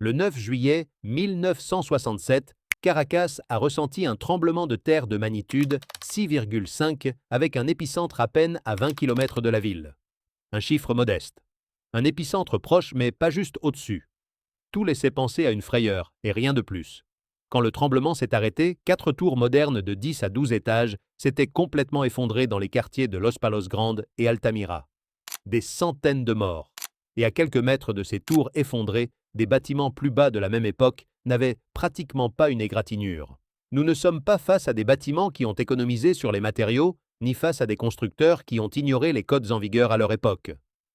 Le 9 juillet 1967, Caracas a ressenti un tremblement de terre de magnitude 6,5 avec un épicentre à peine à 20 km de la ville. Un chiffre modeste. Un épicentre proche mais pas juste au-dessus. Tout laissait penser à une frayeur et rien de plus. Quand le tremblement s'est arrêté, 4 tours modernes de 10 à 12 étages s'étaient complètement effondrées dans les quartiers de Los Palos Grandes et Altamira. Des centaines de morts. Et à quelques mètres de ces tours effondrées, des bâtiments plus bas de la même époque n'avaient pratiquement pas une égratignure. Nous ne sommes pas face à des bâtiments qui ont économisé sur les matériaux, ni face à des constructeurs qui ont ignoré les codes en vigueur à leur époque.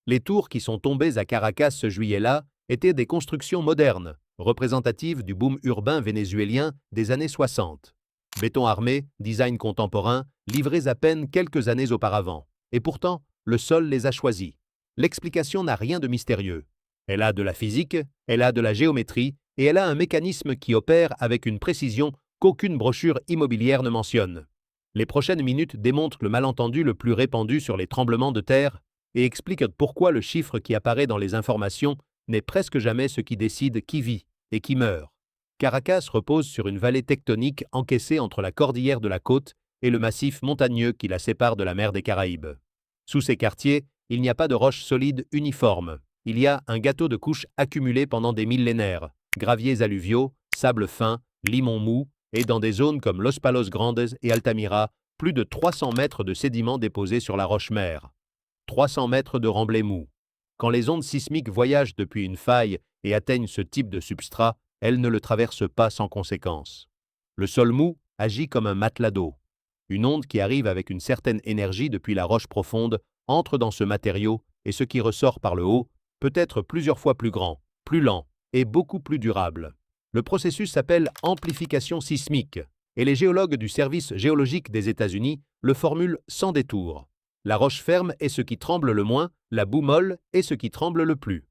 Les tours qui sont tombées à Caracas ce juillet-là étaient des constructions modernes, représentatives du boom urbain vénézuélien des années 60. Béton armé, design contemporain, livrés à peine quelques années auparavant. Et pourtant, le sol les a choisis. L'explication n'a rien de mystérieux. Elle a de la physique, elle a de la géométrie, et elle a un mécanisme qui opère avec une précision qu'aucune brochure immobilière ne mentionne. Les prochaines minutes démontrent le malentendu le plus répandu sur les tremblements de terre et expliquent pourquoi le chiffre qui apparaît dans les informations n'est presque jamais ce qui décide qui vit et qui meurt. Caracas repose sur une vallée tectonique encaissée entre la cordillère de la côte et le massif montagneux qui la sépare de la mer des Caraïbes. Sous ces quartiers, il n'y a pas de roches solides uniformes. Il y a un gâteau de couches accumulé pendant des millénaires, graviers alluviaux, sable fin, limon mou, et dans des zones comme Los Palos Grandes et Altamira, plus de 300 mètres de sédiments déposés sur la roche-mère. 300 mètres de remblai mou. Quand les ondes sismiques voyagent depuis une faille et atteignent ce type de substrat, elles ne le traversent pas sans conséquence. Le sol mou agit comme un matelas d'eau. Une onde qui arrive avec une certaine énergie depuis la roche profonde entre dans ce matériau et ce qui ressort par le haut peut être plusieurs fois plus grand, plus lent et beaucoup plus durable. Le processus s'appelle amplification sismique et les géologues du Service géologique des États-Unis le formulent sans détour. La roche ferme est ce qui tremble le moins, la boue molle est ce qui tremble le plus.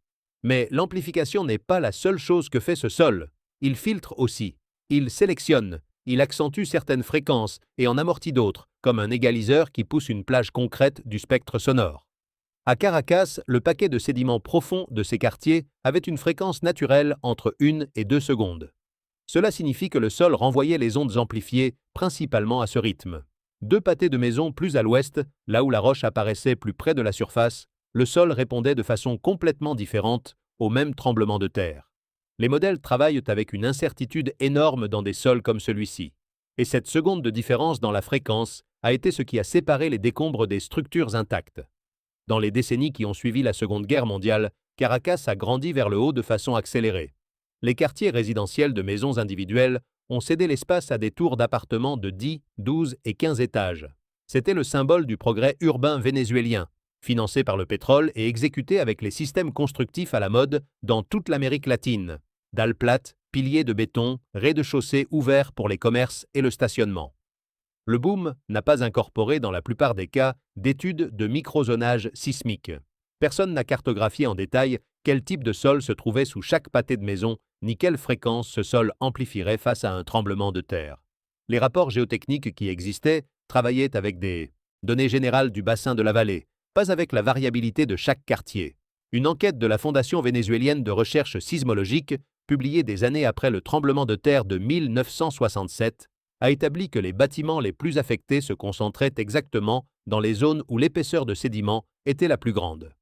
Mais l'amplification n'est pas la seule chose que fait ce sol. Il filtre aussi. Il sélectionne. Il accentue certaines fréquences et en amortit d'autres, comme un égaliseur qui pousse une plage concrète du spectre sonore. À Caracas, le paquet de sédiments profonds de ces quartiers avait une fréquence naturelle entre 1 et 2 secondes. Cela signifie que le sol renvoyait les ondes amplifiées principalement à ce rythme. 2 pâtés de maisons plus à l'ouest, là où la roche apparaissait plus près de la surface, le sol répondait de façon complètement différente au même tremblement de terre. Les modèles travaillent avec une incertitude énorme dans des sols comme celui-ci. Et cette seconde de différence dans la fréquence a été ce qui a séparé les décombres des structures intactes. Dans les décennies qui ont suivi la Seconde Guerre mondiale, Caracas a grandi vers le haut de façon accélérée. Les quartiers résidentiels de maisons individuelles ont cédé l'espace à des tours d'appartements de 10, 12 et 15 étages. C'était le symbole du progrès urbain vénézuélien, financé par le pétrole et exécuté avec les systèmes constructifs à la mode dans toute l'Amérique latine. Dalles plates, piliers de béton, rez-de-chaussée ouverts pour les commerces et le stationnement. Le boom n'a pas incorporé dans la plupart des cas d'études de microzonage sismique. Personne n'a cartographié en détail quel type de sol se trouvait sous chaque pâté de maison, ni quelle fréquence ce sol amplifierait face à un tremblement de terre. Les rapports géotechniques qui existaient travaillaient avec des données générales du bassin de la vallée, pas avec la variabilité de chaque quartier. Une enquête de la Fondation vénézuélienne de recherche sismologique, publiée des années après le tremblement de terre de 1967, a établi que les bâtiments les plus affectés se concentraient exactement dans les zones où l'épaisseur de sédiments était la plus grande.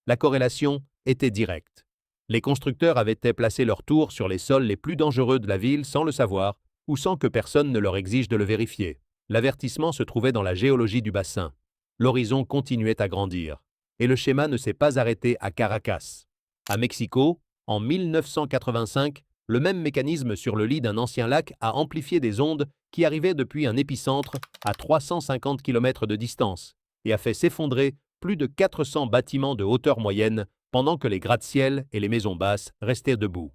La corrélation était directe. Les constructeurs avaient placé leurs tours sur les sols les plus dangereux de la ville sans le savoir ou sans que personne ne leur exige de le vérifier. L'avertissement se trouvait dans la géologie du bassin. L'horizon continuait à grandir. Et le schéma ne s'est pas arrêté à Caracas. À Mexico, en 1985, le même mécanisme sur le lit d'un ancien lac a amplifié des ondes qui arrivaient depuis un épicentre à 350 km de distance et a fait s'effondrer plus de 400 bâtiments de hauteur moyenne pendant que les gratte-ciel et les maisons basses restaient debout.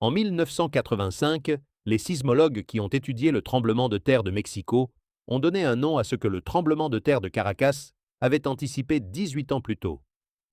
En 1985, les sismologues qui ont étudié le tremblement de terre de Mexico ont donné un nom à ce que le tremblement de terre de Caracas avait anticipé 18 ans plus tôt.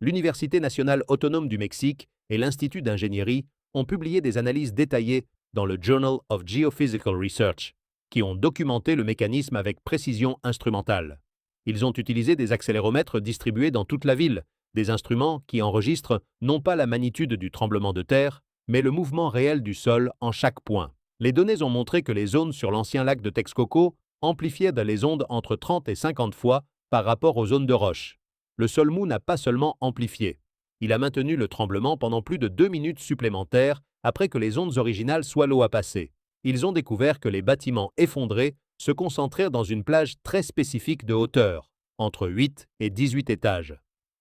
L'Université nationale autonome du Mexique et l'Institut d'ingénierie ont publié des analyses détaillées dans le Journal of Geophysical Research, qui ont documenté le mécanisme avec précision instrumentale. Ils ont utilisé des accéléromètres distribués dans toute la ville, des instruments qui enregistrent non pas la magnitude du tremblement de terre, mais le mouvement réel du sol en chaque point. Les données ont montré que les zones sur l'ancien lac de Texcoco amplifiaient les ondes entre 30 et 50 fois par rapport aux zones de roche. Le sol mou n'a pas seulement amplifié. Il a maintenu le tremblement pendant plus de 2 minutes supplémentaires après que les ondes originales soient l'eau à passer. Ils ont découvert que les bâtiments effondrés se concentrèrent dans une plage très spécifique de hauteur, entre 8 et 18 étages.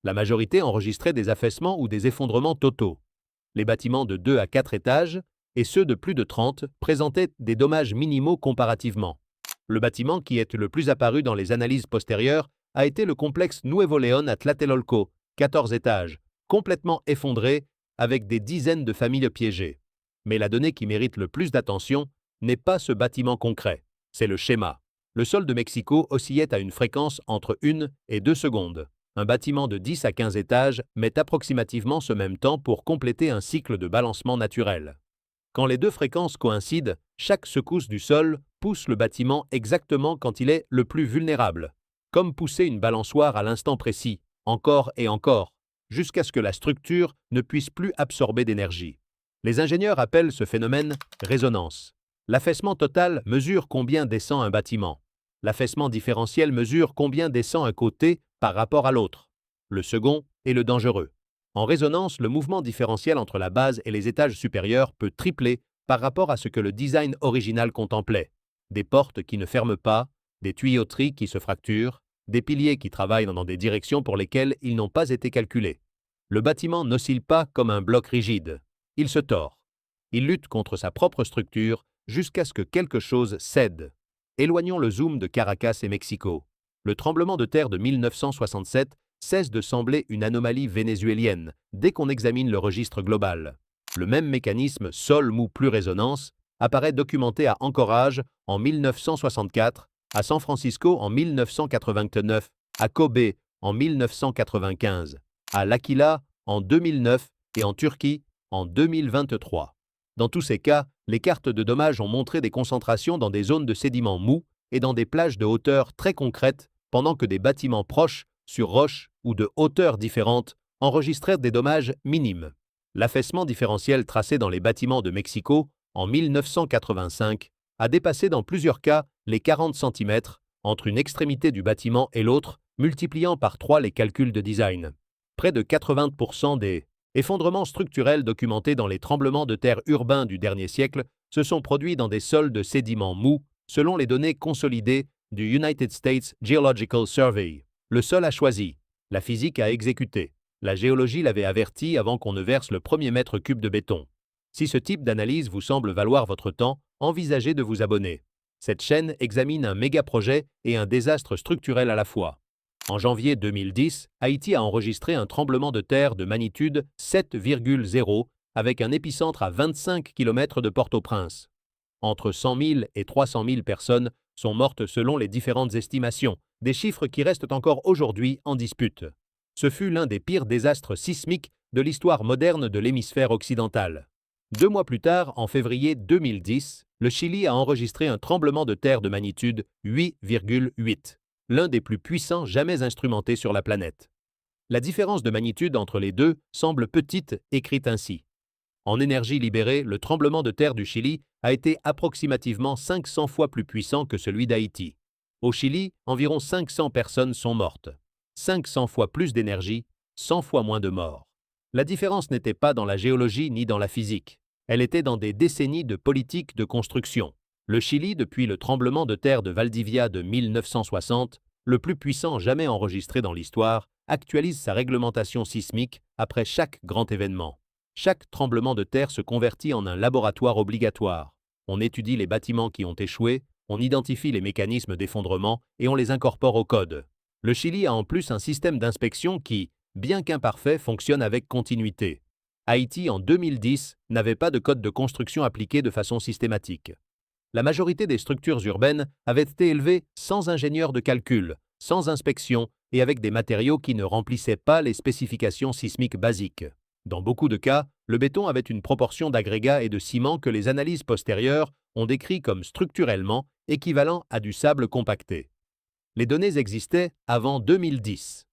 La majorité enregistrait des affaissements ou des effondrements totaux. Les bâtiments de 2 à 4 étages et ceux de plus de 30 présentaient des dommages minimaux comparativement. Le bâtiment qui est le plus apparu dans les analyses postérieures a été le complexe Nuevo León à Tlatelolco, 14 étages, complètement effondré avec des dizaines de familles piégées. Mais la donnée qui mérite le plus d'attention n'est pas ce bâtiment concret, c'est le schéma. Le sol de Mexico oscillait à une fréquence entre 1 et 2 secondes. Un bâtiment de 10 à 15 étages met approximativement ce même temps pour compléter un cycle de balancement naturel. Quand les deux fréquences coïncident, chaque secousse du sol pousse le bâtiment exactement quand il est le plus vulnérable, comme pousser une balançoire à l'instant précis, encore et encore, jusqu'à ce que la structure ne puisse plus absorber d'énergie. Les ingénieurs appellent ce phénomène résonance. L'affaissement total mesure combien descend un bâtiment. L'affaissement différentiel mesure combien descend un côté par rapport à l'autre. Le second est le dangereux. En résonance, le mouvement différentiel entre la base et les étages supérieurs peut tripler par rapport à ce que le design original contemplait. Des portes qui ne ferment pas, des tuyauteries qui se fracturent, des piliers qui travaillent dans des directions pour lesquelles ils n'ont pas été calculés. Le bâtiment n'oscille pas comme un bloc rigide. Il se tord. Il lutte contre sa propre structure jusqu'à ce que quelque chose cède. Éloignons le zoom de Caracas et Mexico. Le tremblement de terre de 1967 cesse de sembler une anomalie vénézuélienne dès qu'on examine le registre global. Le même mécanisme sol mou plus résonance apparaît documenté à Anchorage en 1964, à San Francisco en 1989, à Kobe en 1995, à L'Aquila en 2009 et en Turquie en 2023. Dans tous ces cas, les cartes de dommages ont montré des concentrations dans des zones de sédiments mous et dans des plages de hauteur très concrètes, pendant que des bâtiments proches, sur roches ou de hauteurs différentes, enregistrèrent des dommages minimes. L'affaissement différentiel tracé dans les bâtiments de Mexico en 1985 a dépassé dans plusieurs cas les 40 cm entre une extrémité du bâtiment et l'autre, multipliant par 3 les calculs de design. Près de 80% des effondrements structurels documentés dans les tremblements de terre urbains du dernier siècle se sont produits dans des sols de sédiments mous, selon les données consolidées du United States Geological Survey. Le sol a choisi, la physique a exécuté, la géologie l'avait averti avant qu'on ne verse le premier mètre cube de béton. Si ce type d'analyse vous semble valoir votre temps, envisagez de vous abonner. Cette chaîne examine un méga-projet et un désastre structurel à la fois. En janvier 2010, Haïti a enregistré un tremblement de terre de magnitude 7,0 avec un épicentre à 25 km de Port-au-Prince. Entre 100 000 et 300 000 personnes sont mortes selon les différentes estimations, des chiffres qui restent encore aujourd'hui en dispute. Ce fut l'un des pires désastres sismiques de l'histoire moderne de l'hémisphère occidental. 2 mois plus tard, en février 2010, le Chili a enregistré un tremblement de terre de magnitude 8,8, l'un des plus puissants jamais instrumentés sur la planète. La différence de magnitude entre les deux semble petite, écrite ainsi. En énergie libérée, le tremblement de terre du Chili a été approximativement 500 fois plus puissant que celui d'Haïti. Au Chili, environ 500 personnes sont mortes. 500 fois plus d'énergie, 100 fois moins de morts. La différence n'était pas dans la géologie ni dans la physique. Elle était dans des décennies de politique de construction. Le Chili, depuis le tremblement de terre de Valdivia de 1960, le plus puissant jamais enregistré dans l'histoire, actualise sa réglementation sismique après chaque grand événement. Chaque tremblement de terre se convertit en un laboratoire obligatoire. On étudie les bâtiments qui ont échoué, on identifie les mécanismes d'effondrement et on les incorpore au code. Le Chili a en plus un système d'inspection qui, bien qu'imparfait, fonctionne avec continuité. Haïti, en 2010, n'avait pas de code de construction appliqué de façon systématique. La majorité des structures urbaines avaient été élevées sans ingénieur de calcul, sans inspection et avec des matériaux qui ne remplissaient pas les spécifications sismiques basiques. Dans beaucoup de cas, le béton avait une proportion d'agrégats et de ciment que les analyses postérieures ont décrit comme structurellement équivalent à du sable compacté. Les données existaient avant 2010.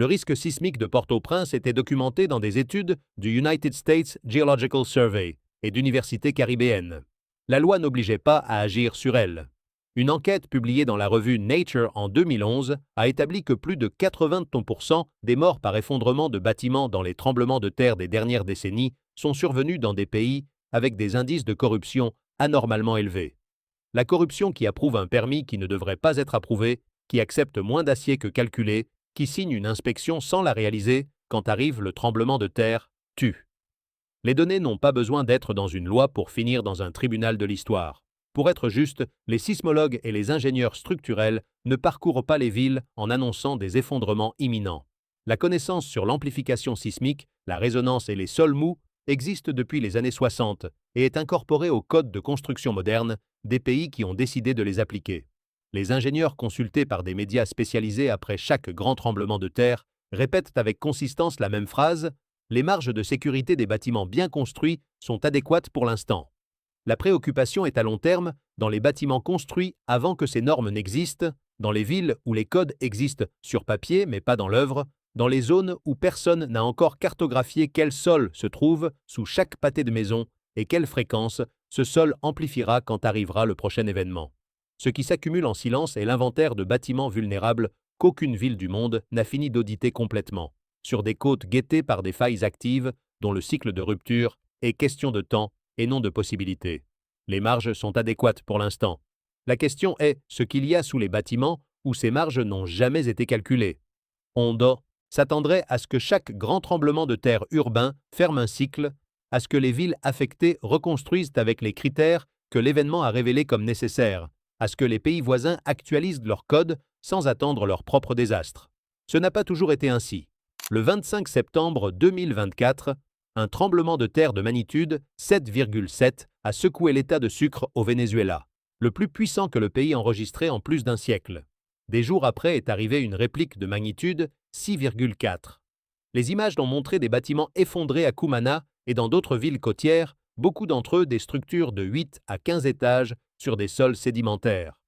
Le risque sismique de Port-au-Prince était documenté dans des études du United States Geological Survey et d'universités caribéennes. La loi n'obligeait pas à agir sur elle. Une enquête publiée dans la revue Nature en 2011 a établi que plus de 80% des morts par effondrement de bâtiments dans les tremblements de terre des dernières décennies sont survenus dans des pays avec des indices de corruption anormalement élevés. La corruption qui approuve un permis qui ne devrait pas être approuvé, qui accepte moins d'acier que calculé, qui signe une inspection sans la réaliser quand arrive le tremblement de terre, tue. Les données n'ont pas besoin d'être dans une loi pour finir dans un tribunal de l'histoire. Pour être juste, les sismologues et les ingénieurs structurels ne parcourent pas les villes en annonçant des effondrements imminents. La connaissance sur l'amplification sismique, la résonance et les sols mous existe depuis les années 60 et est incorporée au code de construction moderne des pays qui ont décidé de les appliquer. Les ingénieurs consultés par des médias spécialisés après chaque grand tremblement de terre répètent avec consistance la même phrase « Les marges de sécurité des bâtiments bien construits sont adéquates pour l'instant ». La préoccupation est à long terme dans les bâtiments construits avant que ces normes n'existent, dans les villes où les codes existent sur papier mais pas dans l'œuvre, dans les zones où personne n'a encore cartographié quel sol se trouve sous chaque pâté de maison et quelle fréquence ce sol amplifiera quand arrivera le prochain événement. Ce qui s'accumule en silence est l'inventaire de bâtiments vulnérables qu'aucune ville du monde n'a fini d'auditer complètement, sur des côtes guettées par des failles actives dont le cycle de rupture est question de temps et non de possibilité. Les marges sont adéquates pour l'instant. La question est ce qu'il y a sous les bâtiments où ces marges n'ont jamais été calculées. On s'attendrait à ce que chaque grand tremblement de terre urbain ferme un cycle, à ce que les villes affectées reconstruisent avec les critères que l'événement a révélés comme nécessaires, à ce que les pays voisins actualisent leurs codes sans attendre leur propre désastre. Ce n'a pas toujours été ainsi. Le 25 septembre 2024, un tremblement de terre de magnitude 7,7 a secoué l'État de Sucre au Venezuela, le plus puissant que le pays enregistré en plus d'un siècle. Des jours après est arrivée une réplique de magnitude 6,4. Les images ont montré des bâtiments effondrés à Cumana et dans d'autres villes côtières, beaucoup d'entre eux des structures de 8 à 15 étages sur des sols sédimentaires.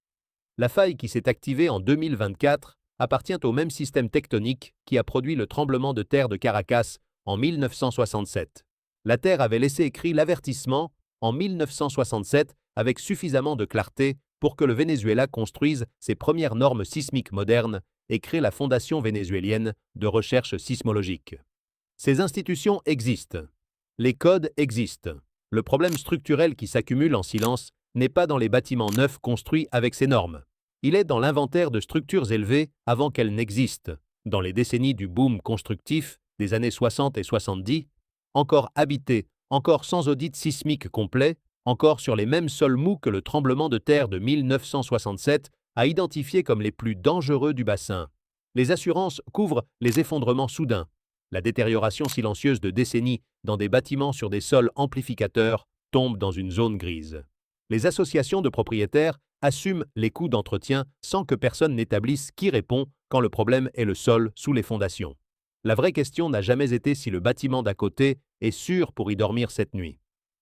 La faille qui s'est activée en 2024 appartient au même système tectonique qui a produit le tremblement de terre de Caracas en 1967. La Terre avait laissé écrit l'avertissement en 1967 avec suffisamment de clarté pour que le Venezuela construise ses premières normes sismiques modernes et crée la Fondation vénézuélienne de recherche sismologique. Ces institutions existent. Les codes existent. Le problème structurel qui s'accumule en silence n'est pas dans les bâtiments neufs construits avec ces normes. Il est dans l'inventaire de structures élevées avant qu'elles n'existent, dans les décennies du boom constructif des années 60 et 70, encore habitées, encore sans audit sismique complet, encore sur les mêmes sols mous que le tremblement de terre de 1967 a identifié comme les plus dangereux du bassin. Les assurances couvrent les effondrements soudains, la détérioration silencieuse de décennies dans des bâtiments sur des sols amplificateurs tombe dans une zone grise. Les associations de propriétaires assument les coûts d'entretien sans que personne n'établisse qui répond quand le problème est le sol sous les fondations. La vraie question n'a jamais été si le bâtiment d'à côté est sûr pour y dormir cette nuit.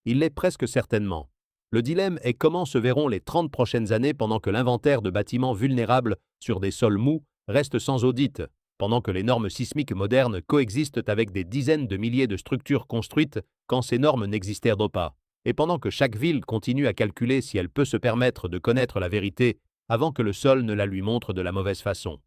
Il l'est presque certainement. Le dilemme est comment se verront les 30 prochaines années pendant que l'inventaire de bâtiments vulnérables sur des sols mous reste sans audit, pendant que les normes sismiques modernes coexistent avec des dizaines de milliers de structures construites quand ces normes n'existèrent pas, et pendant que chaque ville continue à calculer si elle peut se permettre de connaître la vérité avant que le sol ne la lui montre de la mauvaise façon.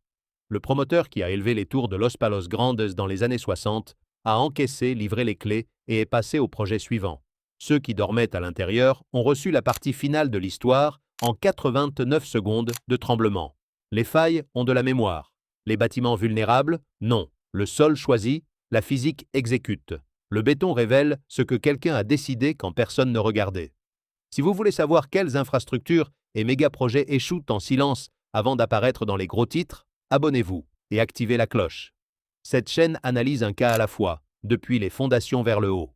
Le promoteur qui a élevé les tours de Los Palos Grandes dans les années 60 a encaissé, livré les clés et est passé au projet suivant. Ceux qui dormaient à l'intérieur ont reçu la partie finale de l'histoire en 89 secondes de tremblement. Les failles ont de la mémoire. Les bâtiments vulnérables, non. Le sol choisi, la physique exécute. Le béton révèle ce que quelqu'un a décidé quand personne ne regardait. Si vous voulez savoir quelles infrastructures et méga-projets échouent en silence avant d'apparaître dans les gros titres, abonnez-vous et activez la cloche. Cette chaîne analyse un cas à la fois, depuis les fondations vers le haut.